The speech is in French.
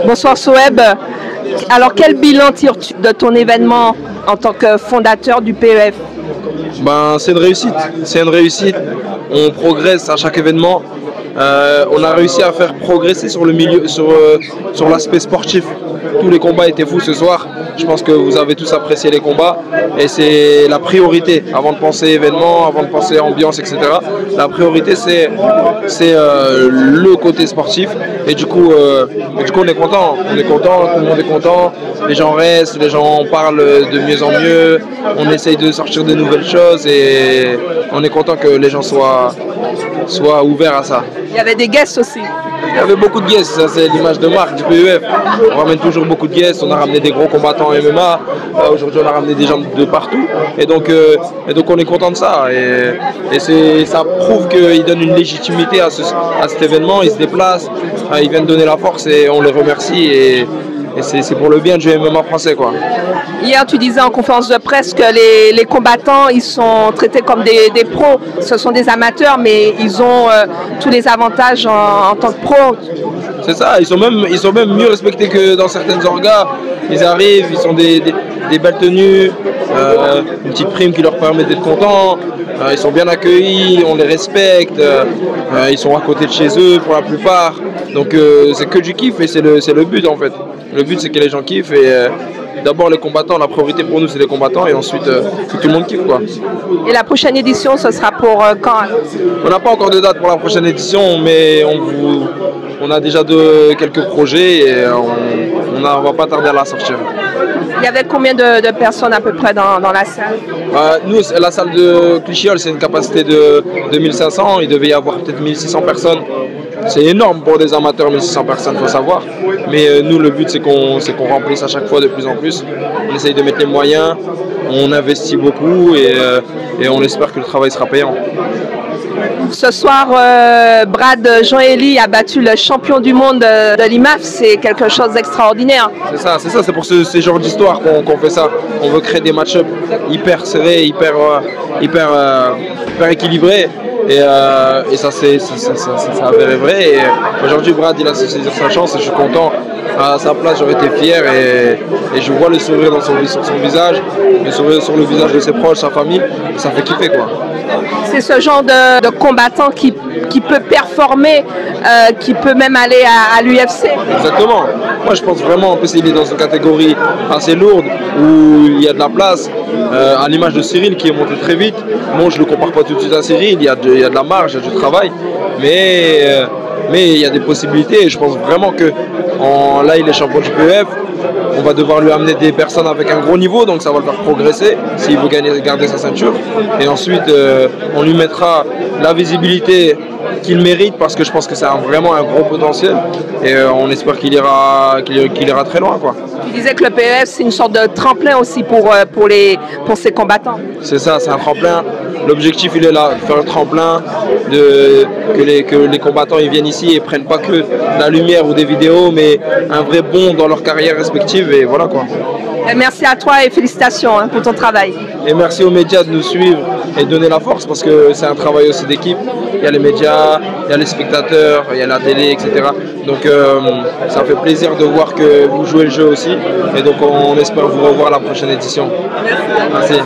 Bonsoir Soeb. Alors quel bilan tires-tu de ton événement en tant que fondateur du PEF? C'est une réussite. C'est une réussite. On progresse à chaque événement. On a réussi à faire progresser sur le milieu, sur l'aspect sportif. Tous les combats étaient fous ce soir. Je pense que vous avez tous apprécié les combats et c'est la priorité avant de penser événement, avant de penser ambiance, etc. La priorité c'est le côté sportif et du coup on est content. On est content, tout le monde est content. Les gens restent, les gens parlent de mieux en mieux. On essaye de sortir de nouvelles choses et on est content que les gens soient ouverts à ça. Il y avait des guests aussi. Il y avait beaucoup de guests, ça c'est l'image de marque du PEF. On ramène toujours beaucoup de guests, on a ramené des gros combattants MMA, aujourd'hui on a ramené des gens de partout. Et donc on est content de ça. Et ça prouve qu'ils donnent une légitimité à cet événement, ils se déplacent, ils viennent donner la force et on les remercie. Et c'est pour le bien du MMA français, quoi. Hier, tu disais en conférence de presse que les combattants, ils sont traités comme des pros. Ce sont des amateurs, mais ils ont tous les avantages en tant que pros. C'est ça, ils sont même mieux respectés que dans certaines orgas. Ils arrivent, ils ont des belles tenues, une petite prime qui leur permet d'être contents. Ils sont bien accueillis, on les respecte, ils sont à côté de chez eux pour la plupart. Donc c'est que du kiff et c'est le but en fait. Le but c'est que les gens kiffent et d'abord les combattants, la priorité pour nous c'est les combattants et ensuite que tout le monde kiffe, quoi. Et la prochaine édition, ce sera pour quand? On n'a pas encore de date pour la prochaine édition, mais on a déjà quelques projets et on va pas tarder à la sortir. Il y avait combien de personnes à peu près dans la salle? Nous, la salle de Clichy-Hall, c'est une capacité de 2500. Il devait y avoir peut-être 1600 personnes. C'est énorme pour des amateurs, 1600 personnes, il faut savoir. Mais nous, le but, c'est qu'on remplisse à chaque fois de plus en plus. On essaye de mettre les moyens, on investit beaucoup et on espère que le travail sera payant. Ce soir, Brad Jean-Élie a battu le champion du monde de l'IMAF. C'est quelque chose d'extraordinaire. C'est ça, c'est pour ce genre d'histoire qu'on fait ça. On veut créer des match-ups hyper serrés, hyper équilibrés. Et ça avéré vrai. Et aujourd'hui, Brad, il a saisi sa chance et je suis content. À sa place, j'aurais été fier et je vois le sourire sur son visage, le sourire sur le visage de ses proches, sa famille. Et ça fait kiffer, quoi. C'est ce genre de combattant qui peut performer, qui peut même aller à l'UFC. Exactement. Moi, je pense vraiment qu'il est dans une catégorie assez lourde où il y a de la place, à l'image de Cyril qui est monté très vite. Bon, je ne le compare pas tout de suite à Cyril, il y a de la marge, il y a du travail, mais il y a des possibilités et je pense vraiment que là, il est champion du PEF. On va devoir lui amener des personnes avec un gros niveau, donc ça va le faire progresser s'il veut garder sa ceinture. Et ensuite, on lui mettra la visibilité qu'il mérite parce que je pense que c'est vraiment un gros potentiel. Et on espère qu'il ira très loin, quoi. Tu disais que le PEF, c'est une sorte de tremplin aussi pour ces combattants. C'est ça, c'est un tremplin. L'objectif, il est là, faire le tremplin, que les combattants ils viennent ici et prennent pas que de la lumière ou des vidéos, mais un vrai bond dans leur carrière respective et voilà, quoi. Et merci à toi et félicitations pour ton travail. Et merci aux médias de nous suivre et de donner la force parce que c'est un travail aussi d'équipe. Il y a les médias, il y a les spectateurs, il y a la télé, etc. Donc ça fait plaisir de voir que vous jouez le jeu aussi et donc on espère vous revoir à la prochaine édition. Merci.